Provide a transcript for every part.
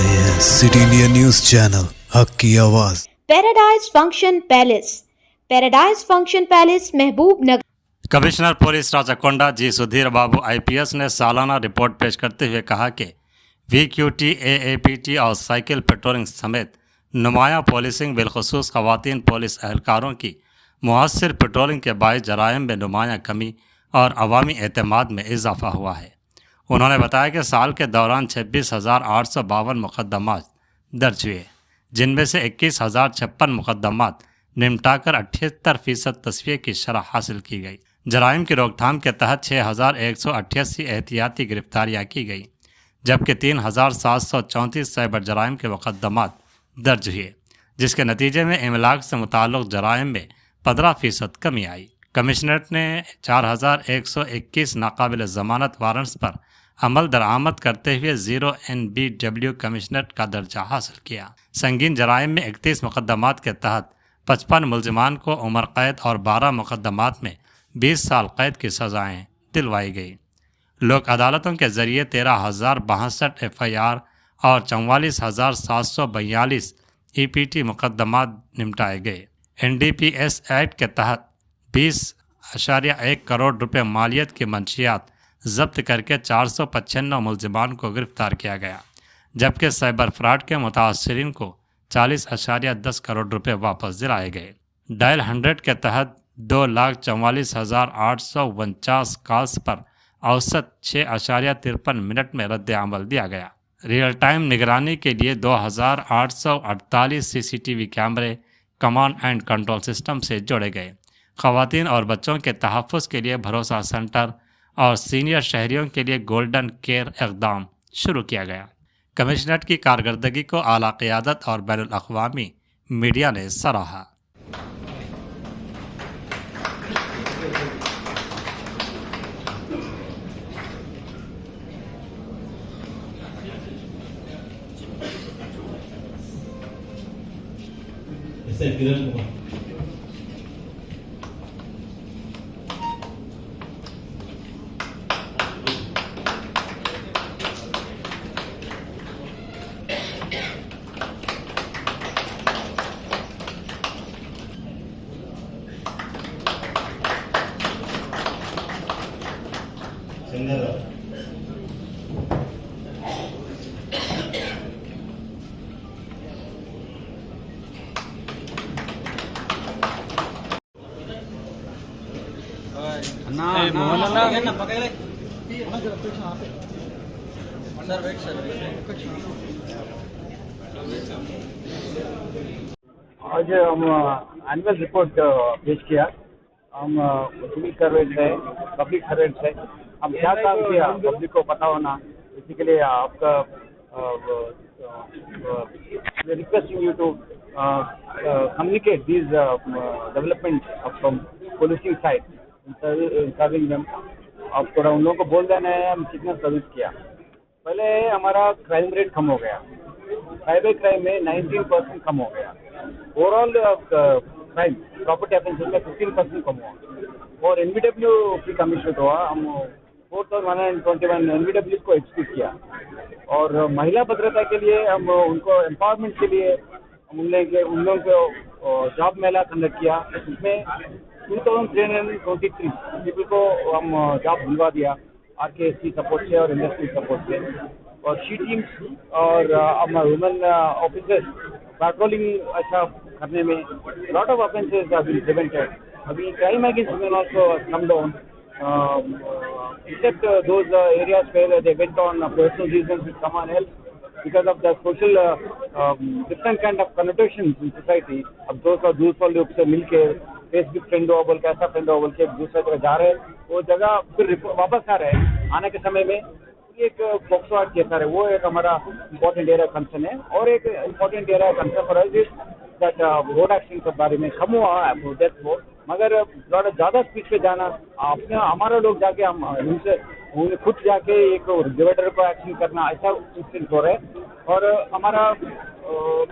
रहे हैं city India news channel हक की आवाज। Paradise function palace, paradise function palace महबूब नगर। कमिश्नर पुलिस राचकोंडा जी सुधीर बाबू आईपीएस ने सालाना रिपोर्ट पेश करते हुए कहा कि वीक्यूटी, एएपीटी और साइकिल पेट्रोलिंग समेत नुमायां पुलिसिंग बिलखुसूस ख़वातीन पुलिस एहलकारों की मुअस्सर पेट्रोलिंग के बायस जराइम में नुमायां कमी और अवामी एतमाद में इजाफा हुआ है। उन्होंने बताया कि साल के दौरान 26,852 मुकदमात दर्ज हुए, जिनमें से 21,056 मुकदमात निमटाकर 78% तस्वीर की शरह हासिल की गई। जराइम की रोकथाम के तहत 6,188 एहतियाती गिरफ्तारियाँ की गई, जबकि 3,734 साइबर जराइम के मुकदमात दर्ज हुए, जिसके नतीजे में इमलाक से मुताल्लिक़ जराइम में 15% कमी आई। कमिश्नरेट ने 4,121 नाकाबिल ज़मानत वारंट्स पर अमल दरामद करते हुए 0 NBW कमिश्नरेट का दर्जा हासिल किया। संगीन जराइम में 31 मुकदमात के तहत 55 मुलजिमान को उम्र कैद और 12 मुकदमात में 20 साल कैद की सज़ाएँ दिलवाई गई। लोक अदालतों के ज़रिए 13,062 FIR और 44,742 EPT मुकदमात निपटाए गए। NDPS एक्ट के तहत 20.1 करोड़ रुपए मालियत की मंशियात जब्त करके 495 मुलजिमान को गिरफ्तार किया गया, जबकि साइबर फ्रॉड के मुतासरीन को 40.10 करोड़ रुपए वापस दिलाए गए। डायल 100 के तहत 2,44,849 कॉल्स पर औसत 6.53 मिनट में रद्द अमल दिया गया। रियल टाइम निगरानी के लिए 2,848 CCTV कैमरे कमांड एंड कंट्रोल सिस्टम से जोड़े गए। ख़वातीन और बच्चों के तहफ़्फ़ुज़ के लिए भरोसा सेंटर और सीनियर शहरियों के लिए गोल्डन केयर इक़दाम शुरू किया गया। कमिश्नरेट की कारकर्दगी को आला क़ियादत और बैनुल अक़वामी मीडिया ने सराहा। आज हम एनुअल रिपोर्ट पेश किया। हम सिविल सर्वेंट है, पब्लिक सर्वेंट है, हम क्या काम किया पब्लिक को पता होना, इसी के लिए आपका requesting you to communicate this development from policing side serving them. आप थोड़ा उन लोगों को बोल देना है हम कितना सर्विस किया। पहले हमारा क्राइम रेट कम हो गया, साइबर क्राइम में 19% कम हो गया, ओवरऑल क्राइम प्रॉपर्टी ऑफेंसेस में 15% कम हुआ, और NBW की कमीशन हुआ। हम 4,121 NBW को एक्सक्यूट किया, और महिला भद्रता के लिए हम उनको एम्पावरमेंट के लिए उन लोगों को जॉब मेला कंडक्ट किया। इसमें 2,323 पीपल को हम जॉब दिलवा दिया RKSC सपोर्ट से और इंडस्ट्री सपोर्ट से, और शी टीम्स और वुमेन ऑफिसर्स पेट्रोलिंग अच्छा करने में lot of offences have been prevented. अभी crime against women also come down except those areas where they went on personal reasons with someone else because of the social different kind of connotations in society। अब दूसरे लोग से मिलके Facebook friend हो बोल के, ऐसा फ्रेंड हो बोल के दूसरे जगह जा रहे, वो जगह फिर वापस आ रहे आने के समय में एक पॉक्सो एक्ट केस आ रहे। वो एक हमारा इम्पोर्टेंट एरिया कंसर्न है, और एक important area concern for us is that road accident के बारे में कम हुआ डेथ हो, मगर ज़्यादा स्पीड पे जाना अपने हमारा लोग जाके हम उनसे खुद जाके एक डिवाइडर को एक्शन करना, ऐसा इंसिडेंट हो रहा है। और हमारा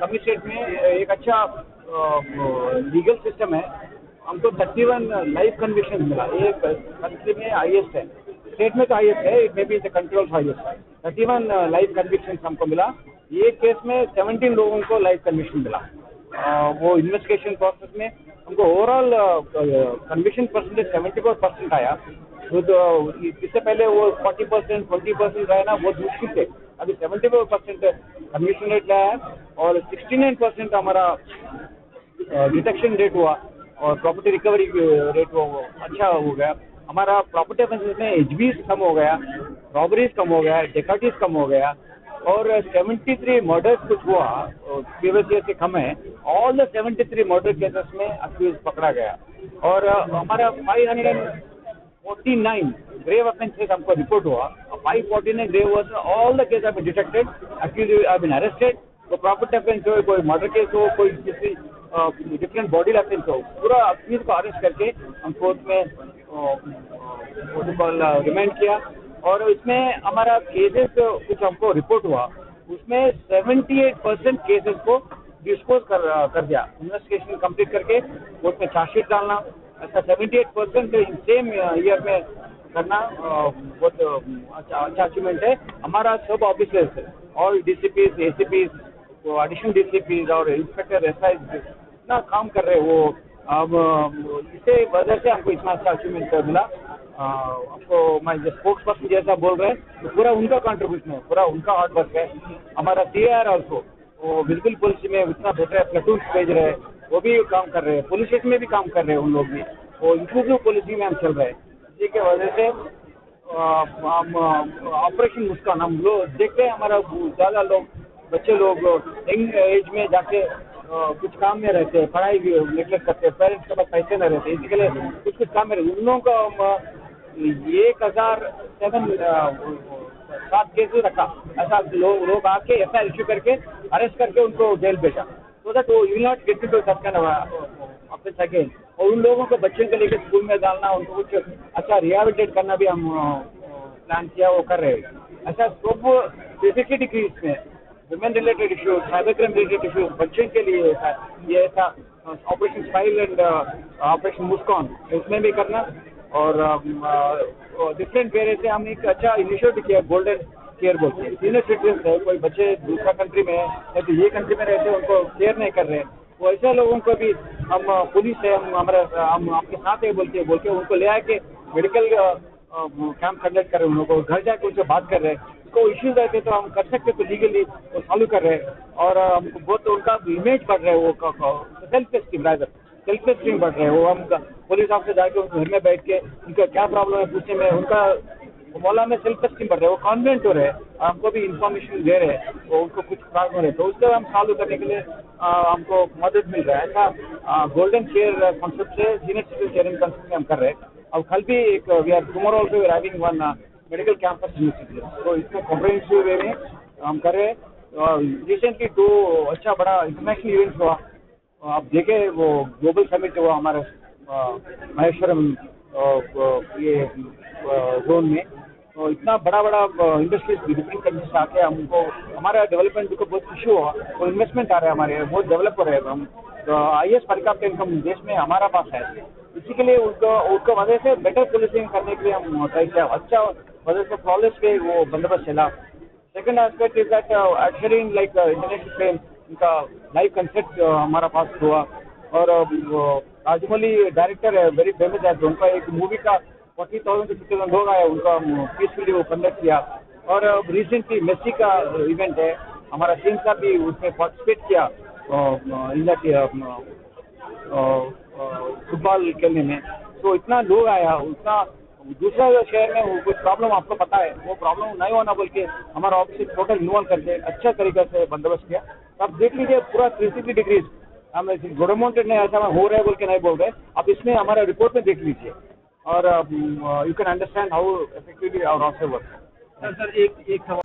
कमिश्नरेट में एक अच्छा लीगल सिस्टम है। हमको 31 लाइफ कन्विक्शन मिला, एक कंट्री में हाईएस्ट है, स्टेट में तो हाईएस्ट है, it may be the country of highest. 31 life conviction हमको मिला, ये केस में 17 लोगों को लाइफ कन्विक्शन मिला। वो इन्वेस्टिगेशन प्रोसेस में हमको ओवरऑल कन्विक्शन परसेंटेज 74% आया। तो इससे पहले वो 40% 20% रहे ना, बहुत मुश्किल थे। अभी 74% कन्विक्शन रेट लाया है और 69% हमारा डिटेक्शन रेट हुआ और प्रॉपर्टी रिकवरी रेट वो अच्छा हो गया। हमारा प्रॉपर्टी ऑफेंसेस में एचबीज कम हो गया, रॉबरीज कम हो गया, डेकाइटीज कम हो गया और 73 मर्डर्स कुछ हुआ, प्रीवियस ईयर से कम है। ऑल द 73 मर्डर केसेस में अक्यूज पकड़ा गया और हमारा 549 grave offenses हमको रिपोर्ट हुआ। 549 grave was all the cases have been detected, accused have been arrested। तो प्रॉपर्टी ऑफेंस हो, कोई मर्डर केस हो, कोई किसी डिफरेंट बॉडी ऑफेंस हो, पूरा अक्यूज को अरेस्ट करके हम कोर्ट में रिमांड किया और इसमें हमारा केसेस कुछ हमको रिपोर्ट हुआ, उसमें 78% केसेस को डिस्पोज कर दिया। इन्वेस्टिगेशन कंप्लीट करके कोर्ट में चार्जशीट डालना, ऐसा 78% सेम ईयर में करना बहुत अच्छा अचीवमेंट है। हमारा सब officers, all DCPs, ACPs, additional DCPs और इंस्पेक्टर एसआई इतना काम कर रहे हैं वो। अब इसे वजह से हमको इतना अच्छा अचीवमेंट मिला। आपको मैं जो स्पोक्स पर्सन जैसा बोल रहे हैं तो पूरा उनका कंट्रीब्यूशन है, पूरा उनका हार्ड वर्क है। हमारा सीआर ऑल्सो वो विजिबल पुलिस में इतना बेटर प्लेटून भेज रहे हैं, वो भी काम कर रहे हैं, पुलिस स्टेशन में भी काम कर रहे हैं उन लोग भी, वो इंक्लूसिव पुलिसिंग में हम चल रहे हैं। इसी के वजह से हम ऑपरेशन मुस्कान हम लोग देखते हैं, हमारा ज़्यादा लोग बच्चे लोग यंग एज में जाके कुछ काम में रहते हैं, पढ़ाई भी नेगलेक्ट करते हैं, पेरेंट्स के पास पैसे नहीं रहते, इसी के लिए कुछ काम में रहते हैं। उन लोगों का 1007 केसेस रखा, ऐसा लोग आके एफआईआर इश्यू करके अरेस्ट करके उनको जेल भेजा, सो दैट वो will not get into such kind of offence again. और उन लोगों को बच्चों को लेकर स्कूल में डालना, उनको कुछ अच्छा रिहेबिलिटेट करना भी हम प्लान किया, वो कर रहे हैं। ऐसा सब बेसिकली डिक्रीज में women related issues, cyber crime related issues, बच्चों के लिए ये ऐसा ऑपरेशन स्माइल एंड ऑपरेशन मुस्कान इसमें भी करना और डिफरेंट वेरे से हम एक अच्छा इनिशिएटिव किया, गोल्डन केयर बोलते हैं। सीनियर सिटीजन है, कोई बच्चे दूसरा कंट्री में है तो ये कंट्री में रहते हैं, उनको केयर नहीं कर रहे, वो ऐसे लोगों को भी हम पुलिस है, हम आपके साथ है बोल के उनको ले आके मेडिकल कैंप कंडक्ट कर रहे हैं, उन लोगों को घर जाके उनसे बात कर रहे हैं, उसको इश्यूज रहते तो हम कर सकते तो लीगली वो सॉल्व कर रहे हैं। और हमको बहुत उनका इमेज बढ़ रहा है, वो सेल्फ एस्टीम बढ़ रहे हैं। वो हम पुलिस ऑफिसर जाके उनके घर में बैठ के उनका क्या प्रॉब्लम है पूछने में उनका मौला में सेल्फ एस्टीम बढ़ रहे हैं, वो कॉन्फिडेंट हो रहे हैं, हमको भी इंफॉर्मेशन दे रहे हैं, तो उनको कुछ प्रॉब्लम हो रहे हैं तो उसको हम सॉल्व करने के लिए हमको मदद मिल रहा है। ऐसा गोल्डन केयर कॉन्सेप्ट से सीनियर सिटीजन केयरिंग कॉन्सेप्ट में हम कर रहे हैं। अब कल भी एक we are tomorrow also we are having one medical camp for senior citizen, तो इसमें कॉम्प्रिहेंसिव वे में हम कर रहे हैं। रिसेंटली 2 अच्छा बड़ा इंटरनेशनल इवेंट्स हुआ, आप देखे वो ग्लोबल समिट हुआ हमारे महेश्वरम ये जोन में, तो इतना बड़ा इंडस्ट्रीज डिफरेंट कंट्रीज आके हमको हमारा डेवलपमेंट को बहुत इशू हुआ और इन्वेस्टमेंट आ रहा है, हमारे बहुत डेवलप हो रहे हैं हम, तो हाईएस्ट पर कैपिटा इनकम देश में हमारा पास है। इसी के लिए उसको वजह से बेटर पुलिसिंग करने के लिए हम ट्राई किया, अच्छा वजह से फ्लॉलेस पे वो बंदोबस्त चला। Second aspect is that Ed Sheeran like international train, उनका लाइव कंसर्ट हमारा पास हुआ और राजमौली डायरेक्टर है, वेरी फेमस है, उनका एक मूवी का 40,000 से 50,000 लोग आए, उनका पीसफुली वो कंडक्ट किया। और रिसेंटली मेसी का इवेंट है, हमारा टीम का भी उसमें पार्टिसिपेट किया इन दैट फुटबॉल खेलने में, तो इतना लोग आया, उतना दूसरा शहर में वो कुछ प्रॉब्लम आपको पता है, वो प्रॉब्लम नहीं होना बोल के हमारा ऑफिस टोटल इन्वॉल्व करके अच्छा तरीके से बंदोबस्त किया। तो आप देख लीजिए पूरा 360 डिग्रीज हम गवर्नमेंट ने ऐसा हो रहा है बोल के नहीं बोल रहे, आप इसमें हमारा रिपोर्ट में देख लीजिए और you can understand how effectively our officer work. Sir एक सवाल